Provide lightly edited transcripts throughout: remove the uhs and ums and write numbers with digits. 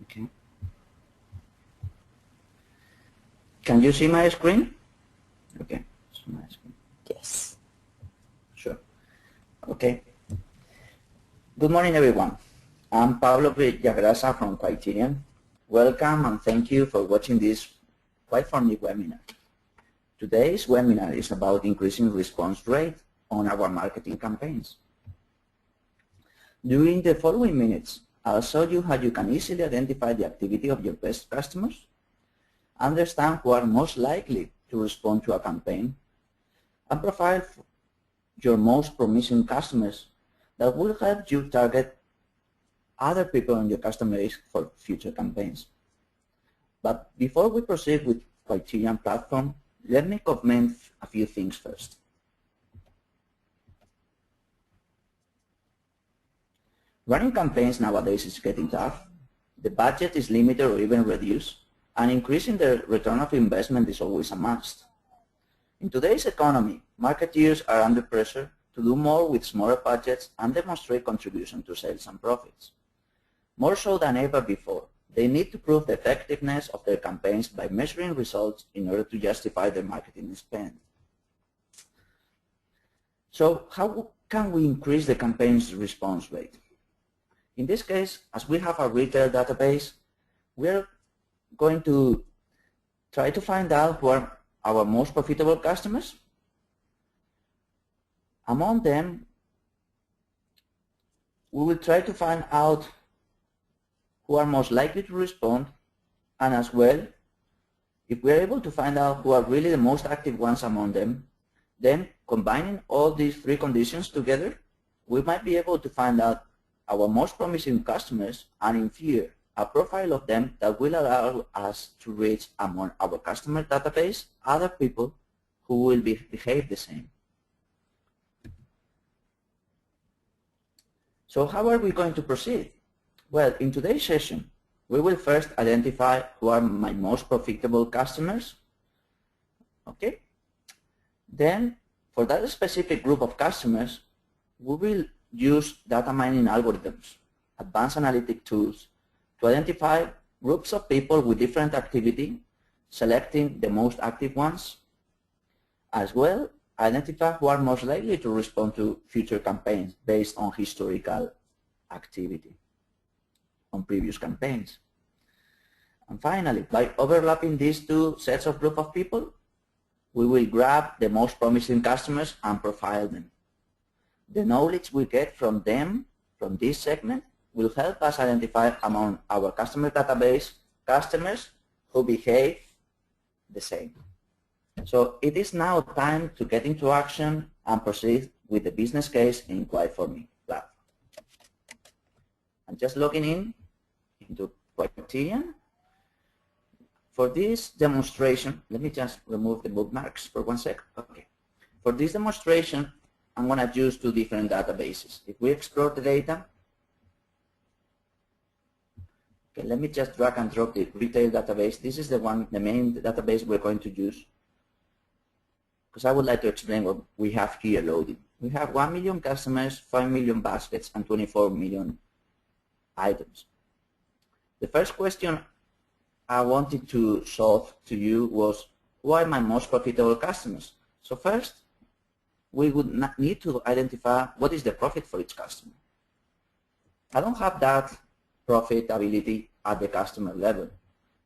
Okay. Can you see my screen? Okay. So my screen. Yes. Sure. Okay. Good morning, everyone. I'm Pablo Villagrasa from Quiterian. Welcome and thank you for watching this quite funny webinar. Today's webinar is about increasing response rate on our marketing campaigns. During the following minutes, I'll show you how you can easily identify the activity of your best customers, understand who are most likely to respond to a campaign, and profile your most promising customers that will help you target other people on your customer base for future campaigns. But before we proceed with Quiterian platform, let me comment a few things first. Running campaigns nowadays is getting tough. The budget is limited or even reduced, and increasing the return of investment is always a must. In today's economy, marketeers are under pressure to do more with smaller budgets and demonstrate contribution to sales and profits. More so than ever before, they need to prove the effectiveness of their campaigns by measuring results in order to justify their marketing spend. So how can we increase the campaign's response rate? In this case, as we have a retail database, we're going to try to find out who are our most profitable customers. Among them, we will try to find out who are most likely to respond, and as well, if we are able to find out who are really the most active ones among them, then combining all these three conditions together, we might be able to find out our most promising customers and infer a profile of them that will allow us to reach among our customer database other people who will behave the same. So how are we going to proceed? Well, in today's session, we will first identify who are my most profitable customers. Okay? Then, for that specific group of customers, we will use data mining algorithms, advanced analytic tools, to identify groups of people with different activity, selecting the most active ones, as well identify who are most likely to respond to future campaigns based on historical activity on previous campaigns. And finally, by overlapping these two sets of group of people, we will grab the most promising customers and profile them. The knowledge we get from them, from this segment, will help us identify among our customer database customers who behave the same. So it is now time to get into action and proceed with the business case in Quiterian platform. I'm just logging into Quiterian. For this demonstration, let me just remove the bookmarks for 1 sec. Okay. For this demonstration, I'm going to use two different databases. If we explore the data, okay, let me just drag and drop the retail database. This is the main database we're going to use, because I would like to explain what we have here loaded. We have 1 million customers, 5 million baskets, and 24 million items. The first question I wanted to solve to you was, who are my most profitable customers? So first, we would need to identify what is the profit for each customer. I don't have that profitability at the customer level.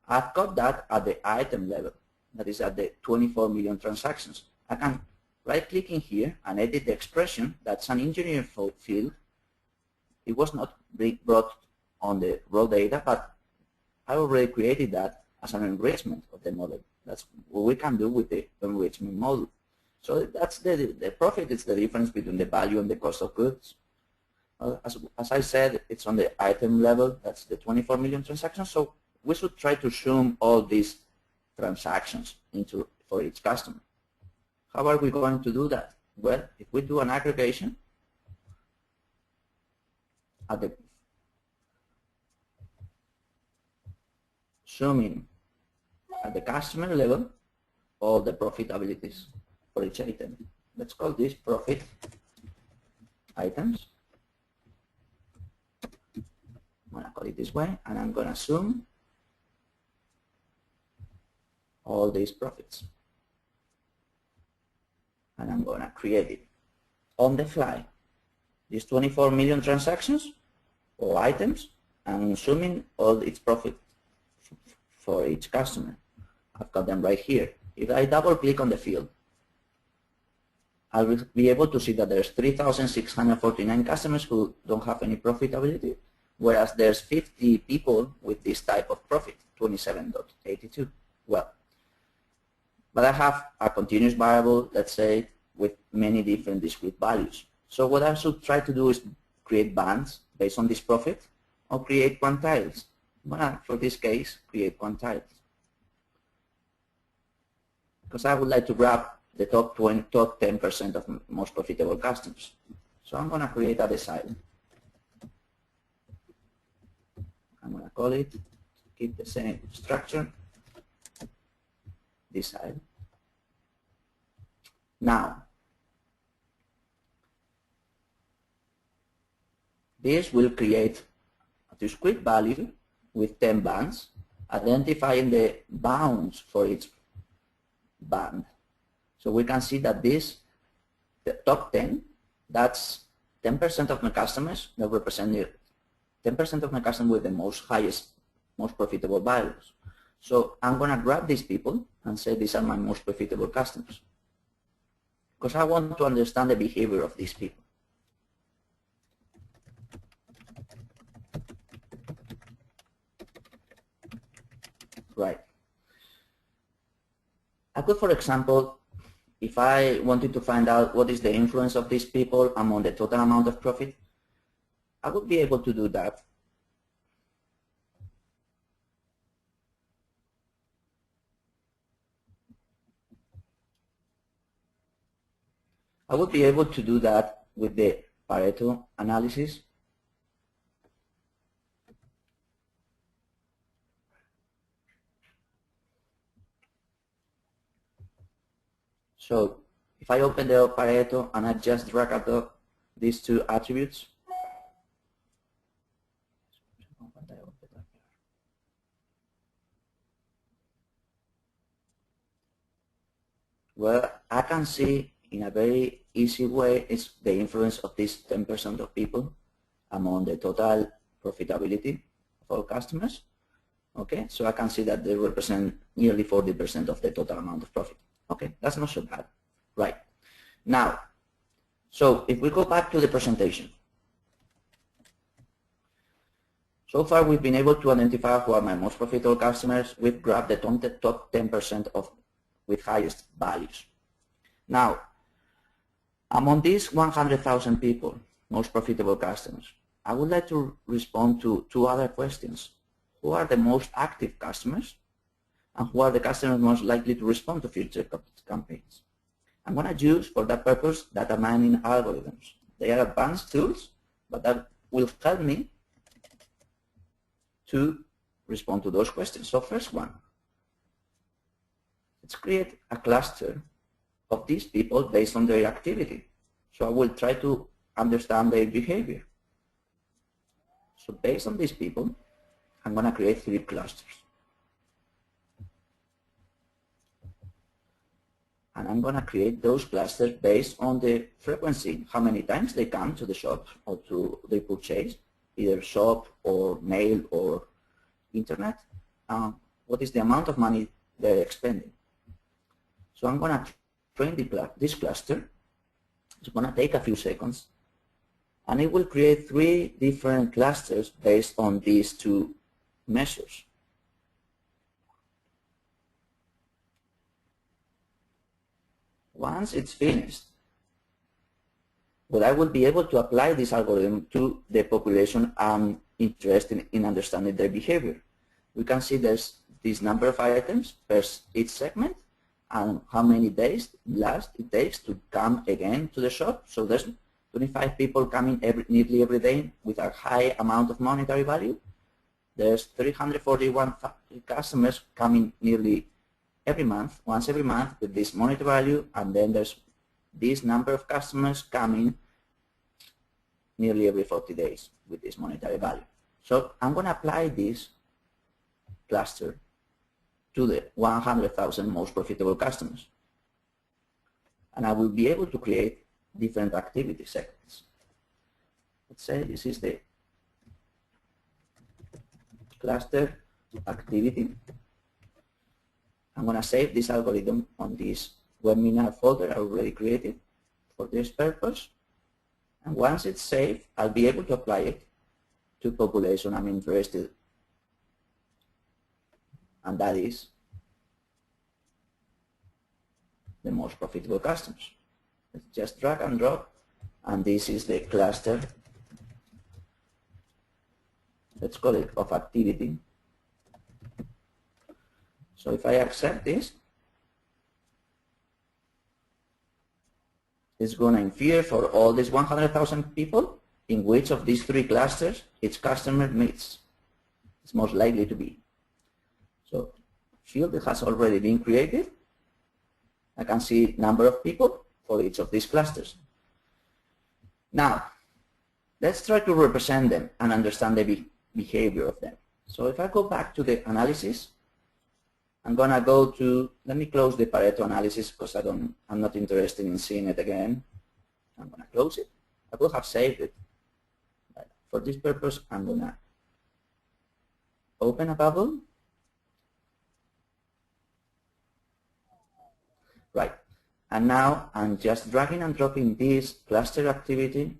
I've got that at the item level, that is at the 24 million transactions. I can right-click in here and edit the expression. That's an engineering field. It was not brought on the raw data, but I already created that as an enrichment of the model. That's what we can do with the enrichment model. So that's the profit is the difference between the value and the cost of goods. As I said, it's on the item level. That's the 24 million transactions. So we should try to zoom all these transactions for each customer. How are we going to do that? Well, if we do an aggregation at the zooming at the customer level, all the profitabilities for each item. Let's call this profit items. I'm going to call it this way, and I'm going to assume all these profits. And I'm going to create it on the fly. These 24 million transactions or items, I'm assuming all its profit for each customer. I've got them right here. If I double click on the field, I will be able to see that there's 3,649 customers who don't have any profitability, whereas there's 50 people with this type of profit, 27.82. Well, but I have a continuous variable, let's say, with many different discrete values. So what I should try to do is create bands based on this profit, or create quantiles. Well, for this case, create quantiles, because I would like to grab the top 10% of most profitable customers. So I'm going to create a decile. I'm going to call it, keep the same structure, decile. Now, this will create a discrete value with 10 bands, identifying the bounds for each band. So we can see that this, the top 10, that's 10% of my customers that represent 10% of my customers with the most profitable values. So I'm going to grab these people and say these are my most profitable customers, because I want to understand the behavior of these people. Right. I could, for example, if I wanted to find out what is the influence of these people among the total amount of profit, I would be able to do that. I would be able to do that with the Pareto analysis. So if I open the Pareto and I just drag out these two attributes, well, I can see in a very easy way is the influence of this 10% of people among the total profitability of all customers. Okay, so I can see that they represent nearly 40% of the total amount of profit. Okay, that's not so bad. Right. Now, so if we go back to the presentation. So far, we've been able to identify who are my most profitable customers. We've grabbed the top 10% with highest values. Now, among these 100,000 people, most profitable customers, I would like to respond to two other questions. Who are the most active customers? And who are the customers most likely to respond to future campaigns? I'm going to use, for that purpose, data mining algorithms. They are advanced tools, but that will help me to respond to those questions. So first one, let's create a cluster of these people based on their activity. So I will try to understand their behavior. So based on these people, I'm going to create 3 clusters. And I'm going to create those clusters based on the frequency, how many times they come to the shop or to the purchase, either shop or mail or internet. What is the amount of money they're expending? So I'm going to train this cluster. It's going to take a few seconds. And it will create 3 different clusters based on these 2 measures. Once it's finished, well, I will be able to apply this algorithm to the population I'm interested in understanding their behavior. We can see there's this number of items per each segment and how many days it takes to come again to the shop. So there's 25 people coming nearly every day with a high amount of monetary value. There's 341 customers coming nearly every month, once every month with this monetary value, and then there's this number of customers coming nearly every 40 days with this monetary value. So I'm going to apply this cluster to the 100,000 most profitable customers. And I will be able to create different activity segments. Let's say this is the cluster activity. I'm going to save this algorithm on this webinar folder I already created for this purpose. And once it's saved, I'll be able to apply it to population I'm interested in. And that is the most profitable customers. Let's just drag and drop, and this is the cluster, let's call it of activity. So if I accept this, it's going to infer for all these 100,000 people in which of these three clusters each customer meets. It's most likely to be. So field has already been created. I can see number of people for each of these clusters. Now, let's try to represent them and understand the behavior of them. So if I go back to the analysis, I'm going to go to, let me close the Pareto analysis because I'm not interested in seeing it again. I'm going to close it. I will have saved it. But for this purpose, I'm going to open a bubble. Right. And now I'm just dragging and dropping this cluster activity.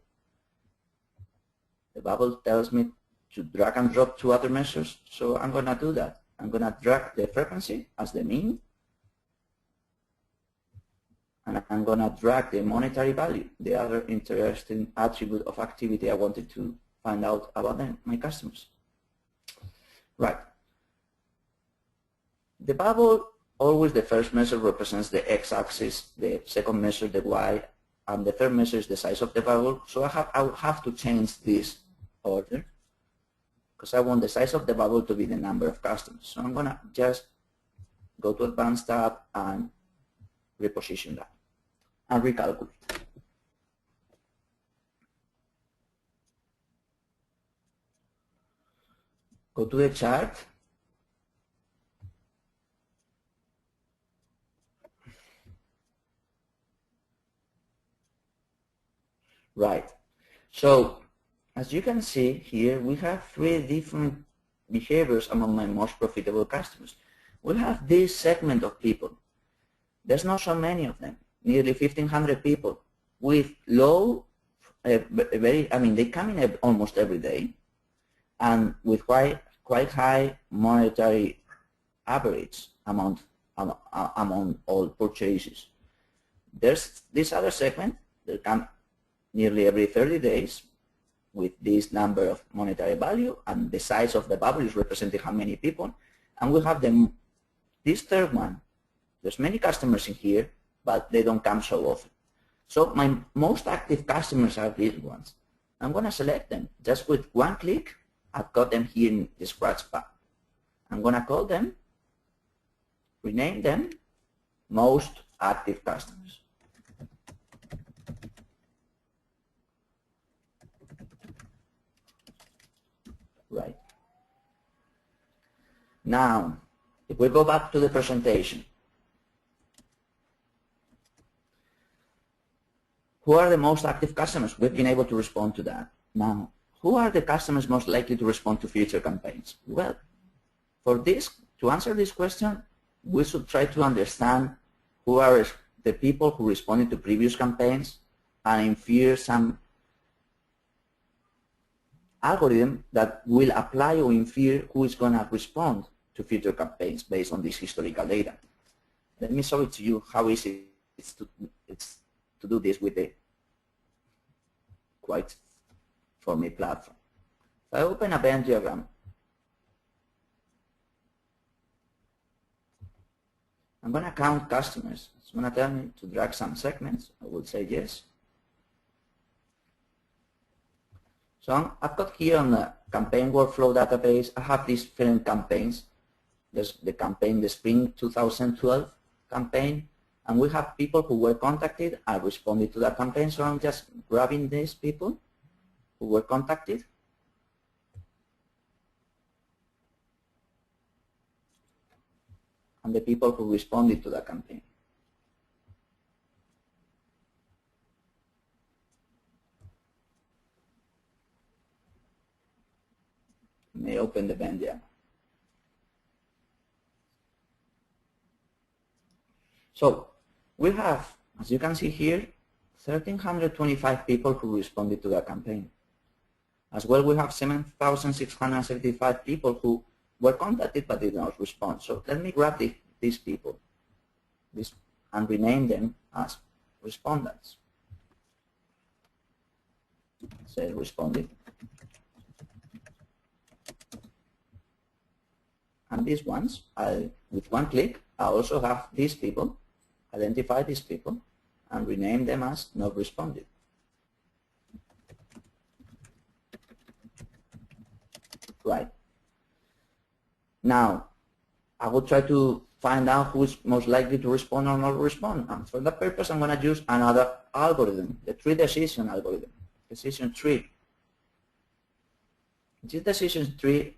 The bubble tells me to drag and drop two other measures, so I'm going to do that. I'm going to drag the frequency as the mean, and I'm going to drag the monetary value, the other interesting attribute of activity I wanted to find out about my customers. Right. The bubble, always the first measure represents the x-axis, the second measure the y, and the third measure is the size of the bubble. So I will have to change this order because I want the size of the bubble to be the number of customers. So I'm going to just go to Advanced tab and reposition that and recalculate. Go to the chart. Right. So as you can see here, we have three different behaviors among my most profitable customers. We have this segment of people. There's not so many of them, nearly 1,500 people with low, they come in almost every day, and with quite high monetary average amount among all purchases. There's this other segment that come nearly every 30 days with this number of monetary value, and the size of the bubble is representing how many people. And we have this third one. There's many customers in here, but they don't come so often. So my most active customers are these ones. I'm going to select them. Just with one click, I've got them here in the scratch pad. I'm going to call them, rename them, most active customers. Right. Now, if we go back to the presentation, who are the most active customers? We've been able to respond to that. Now, who are the customers most likely to respond to future campaigns? Well, for this, to answer this question, we should try to understand who are the people who responded to previous campaigns and infer some algorithm that will apply or infer who is going to respond to future campaigns based on this historical data. Let me show it to you how easy it's to do this with a quite for me platform. If I open a Venn diagram, I'm going to count customers. It's going to tell me to drag some segments. I will say yes. So I've got here on the campaign workflow database, I have these different campaigns. There's the campaign, the spring 2012 campaign, and we have people who were contacted and responded to that campaign. So I'm just grabbing these people who were contacted, and the people who responded to the campaign. May open the Venn diagram. So we have, as you can see here, 1,325 people who responded to the campaign. As well, we have 7,675 people who were contacted but did not respond. So let me grab these people and rename them as respondents. Say responded. And these ones, with one click, I also have these people, identify these people, and rename them as not responded. Right. Now, I will try to find out who is most likely to respond or not respond. And for that purpose, I'm going to use another algorithm, the tree decision algorithm, decision tree. This decision tree,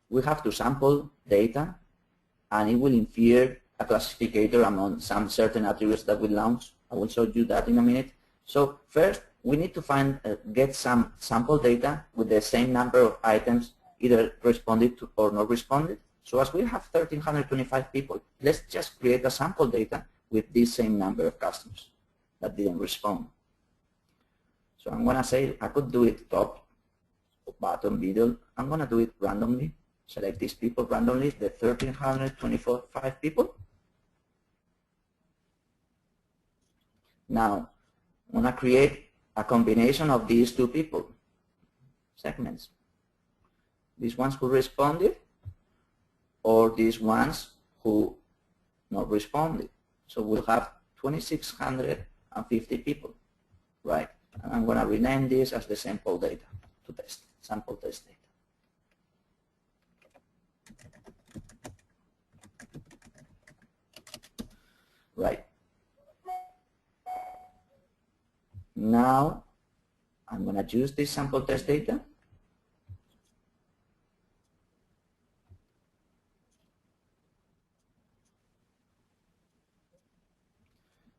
we have to sample data, and it will infer a classificator among some certain attributes that we launch. I will show you that in a minute. So first, we need to get some sample data with the same number of items either responded to or not responded. So as we have 1,325 people, let's just create a sample data with this same number of customers that didn't respond. So I'm going to say I could do it top, bottom, middle. I'm going to do it randomly. Select these people randomly, the 1,325 people. Now, I'm going to create a combination of these two people, segments. These ones who responded, or these ones who not responded. So we'll have 2,650 people, right? And I'm going to rename this as the sample data to test, sample test data. Right. Now, I'm going to use this sample test data.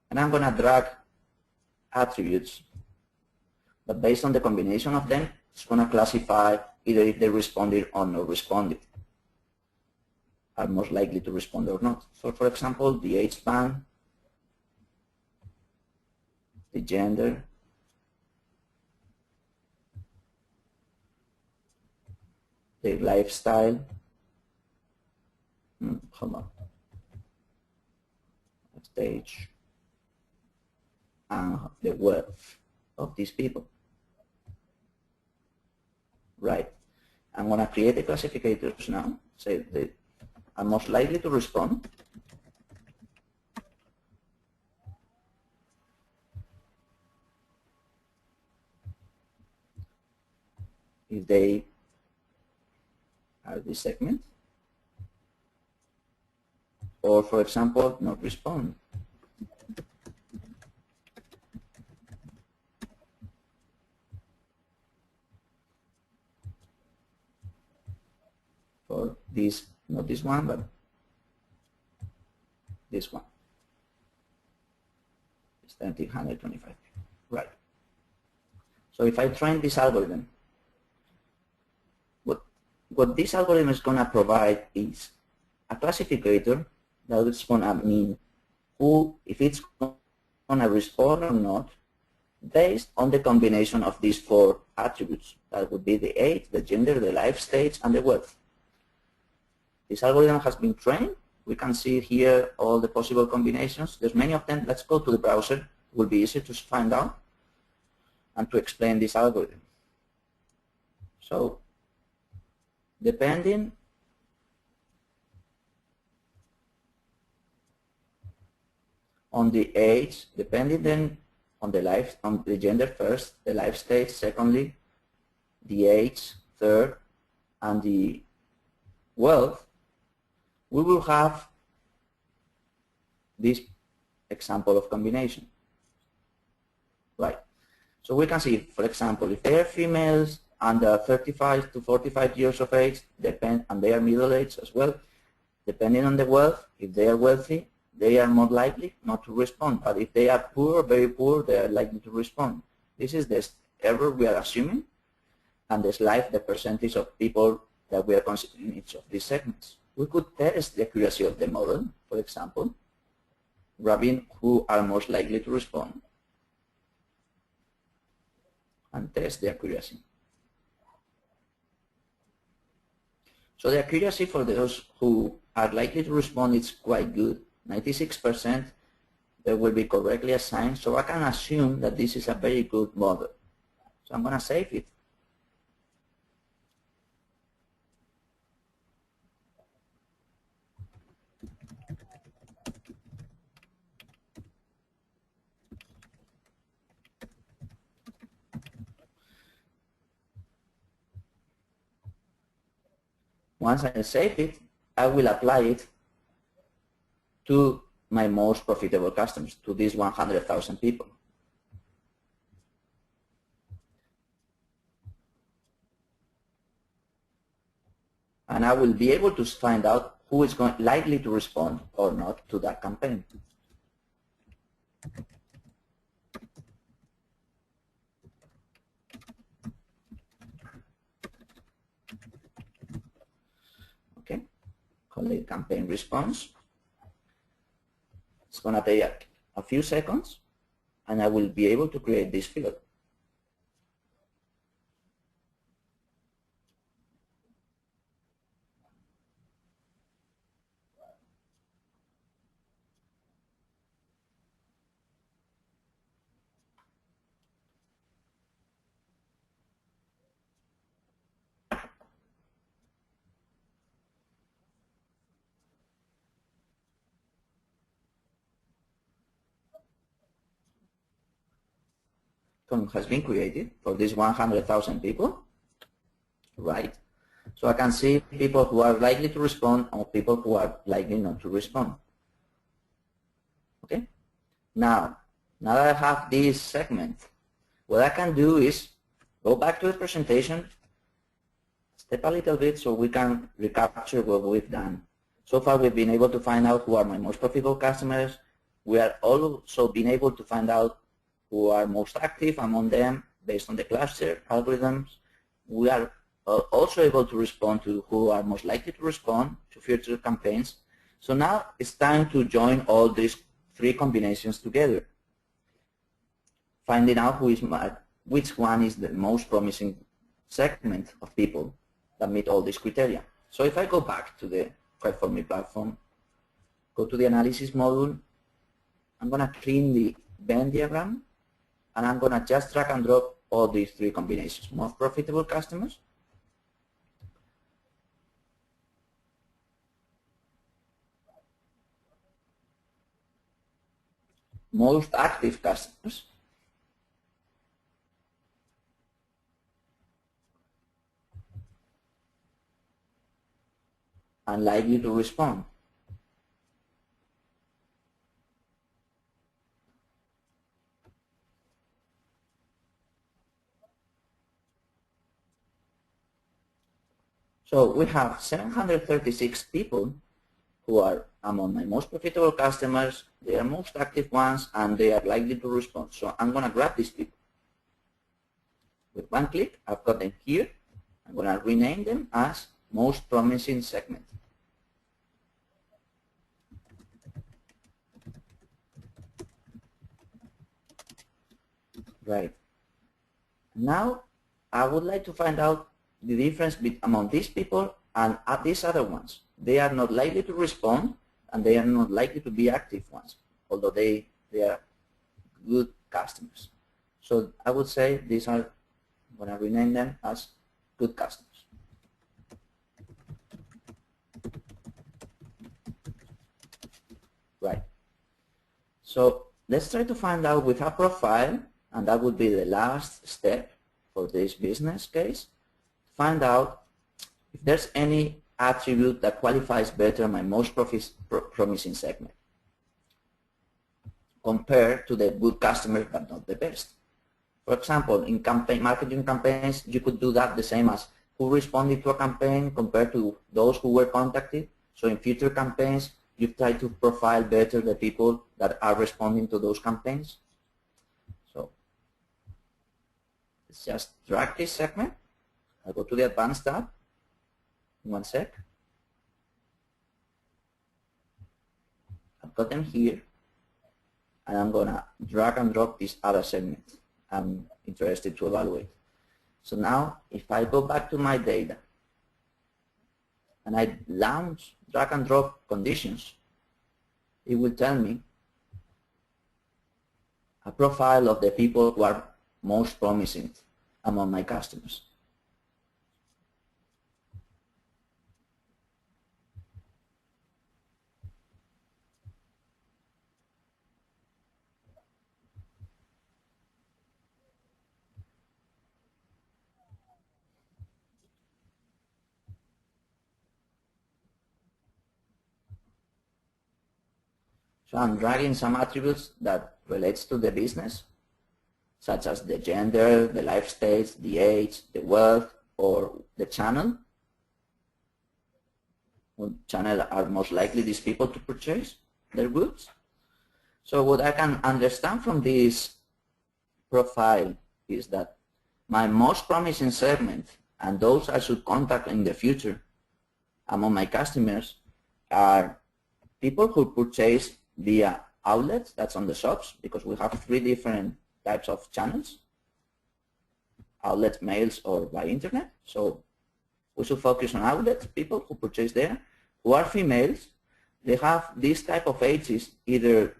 And I'm going to drag attributes. But based on the combination of them, it's going to classify either if they responded or not responded, are most likely to respond or not. So for example, the age span, the gender, the lifestyle, hold on, stage, and the wealth of these people. Right. I'm going to create the classificators now. Say they are most likely to respond. If they are this segment, or for example, not respond. For this, not this one, but this one. It's 1,325. Right. So if I train this algorithm, what this algorithm is going to provide is a classificator that is going to mean who, if it's going to respond or not, based on the combination of these four attributes. That would be the age, the gender, the life stage, and the wealth. This algorithm has been trained. We can see here all the possible combinations. There's many of them. Let's go to the browser. It will be easier to find out and to explain this algorithm. So, depending on the age, depending then on the gender first, the life stage secondly, the age third, and the wealth, we will have this example of combination. Right. So we can see, for example, if they are females under 35 to 45 years of age, and they are middle-aged as well, Depending on the wealth, if they are wealthy, they are more likely not to respond. But if they are poor, very poor, they are likely to respond. This is the error we are assuming, and the slide, the percentage of people that we are considering each of these segments. We could test the accuracy of the model, for example, grabbing who are most likely to respond, and test the accuracy. So the accuracy for those who are likely to respond is quite good. 96% they will be correctly assigned, so I can assume that this is a very good model. So I'm going to save it. Once I save it, I will apply it to my most profitable customers, to these 100,000 people. And I will be able to find out who is likely to respond or not to that campaign. Okay, call it campaign response. It's going to take a few seconds, and I will be able to create this field. Has been created for these 100,000 people, right? So I can see people who are likely to respond or people who are likely not to respond. Okay? Now that I have this segment, what I can do is go back to the presentation, step a little bit so we can recapture what we've done. So far we've been able to find out who are my most profitable customers. We are also been able to find out who are most active among them based on the cluster algorithms. We are also able to respond to who are most likely to respond to future campaigns. So now it's time to join all these three combinations together, finding out which one is the most promising segment of people that meet all these criteria. So if I go back to the Quiterian platform, go to the analysis module, I'm going to clean the Venn diagram, and I'm going to just drag and drop all these three combinations. Most profitable customers, most active customers, and likely to respond. So we have 736 people who are among my most profitable customers, they are most active ones, and they are likely to respond. So I'm going to grab these people. With one click, I've got them here. I'm going to rename them as most promising segment. Right. Now, I would like to find out the difference among these people and these other ones. They are not likely to respond, and they are not likely to be active ones, although they are good customers. So I would say these are, I'm going to rename them as good customers. Right. So let's try to find out with a profile, and that would be the last step for this business case, find out if there's any attribute that qualifies better my most promising segment compared to the good customers but not the best. For example, in marketing campaigns, you could do that the same as who responded to a campaign compared to those who were contacted. So in future campaigns, you try to profile better the people that are responding to those campaigns. So let's just drag this segment. I'll go to the advanced tab. One sec. I've got them here, and I'm gonna drag and drop this other segment I'm interested to evaluate. So now, if I go back to my data, and I launch drag and drop conditions, it will tell me a profile of the people who are most promising among my customers. So I'm dragging some attributes that relates to the business, such as the gender, the life stage, the age, the wealth, or the channel. What channel are most likely these people to purchase their goods? So what I can understand from this profile is that my most promising segment and those I should contact in the future among my customers are people who purchase via outlets, that's on the shops, because we have 3 different types of channels: outlets, mails, or by internet. So we should focus on outlets, people who purchase there, who are females. They have this type of ages, either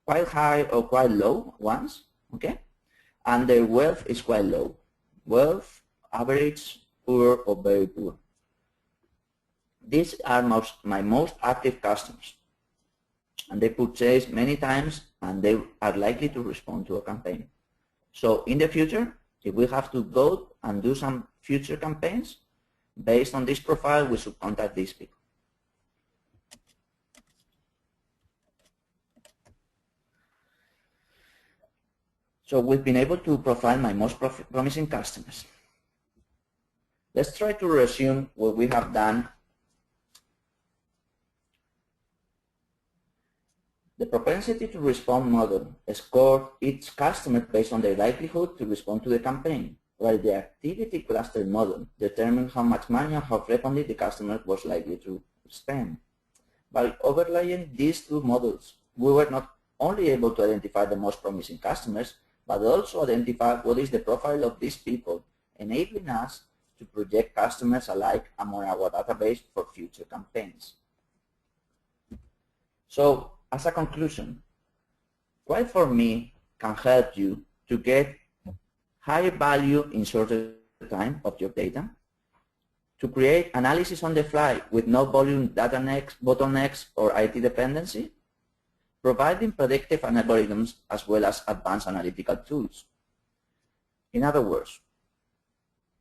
quite high or quite low ones, okay? And their wealth is quite low. Wealth, average, poor, or very poor. These are my most active customers, and they purchase many times, and they are likely to respond to a campaign. So in the future, if we have to go and do some future campaigns based on this profile, we should contact these people. So we've been able to profile my most promising customers. Let's try to resume what we have done. The propensity to respond model scored each customer based on their likelihood to respond to the campaign, while the activity cluster model determined how much money and how frequently the customer was likely to spend. By overlaying these 2 models, we were not only able to identify the most promising customers, but also identify what is the profile of these people, enabling us to project customers alike among our database for future campaigns. So, as a conclusion, Quiet4Me can help you to get higher value in shorter time of your data, to create analysis on the fly with no volume data bottlenecks or IT dependency, providing predictive algorithms as well as advanced analytical tools. In other words,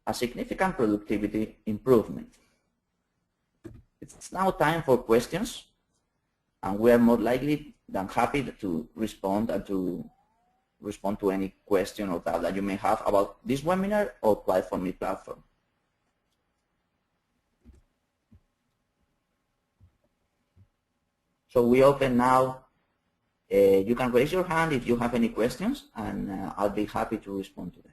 a significant productivity improvement. It's now time for questions, and we are more likely than happy to respond and to respond to any question or doubt that you may have about this webinar or Quiet4Me platform. So we open now. You can raise your hand if you have any questions, and I'll be happy to respond to them.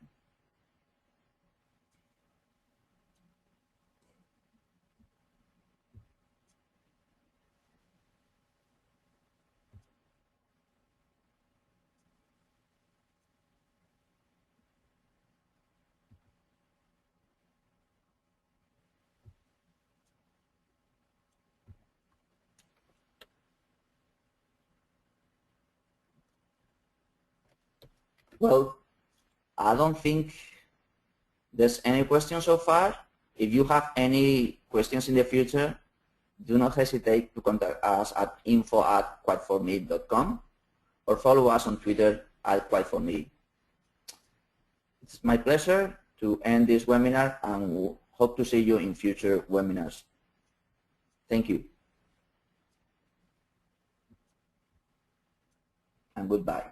Well, I don't think there's any questions so far. If you have any questions in the future, do not hesitate to contact us at info@quiet4me.com or follow us on Twitter @Quiet4Me. It's my pleasure to end this webinar, and hope to see you in future webinars. Thank you, and goodbye.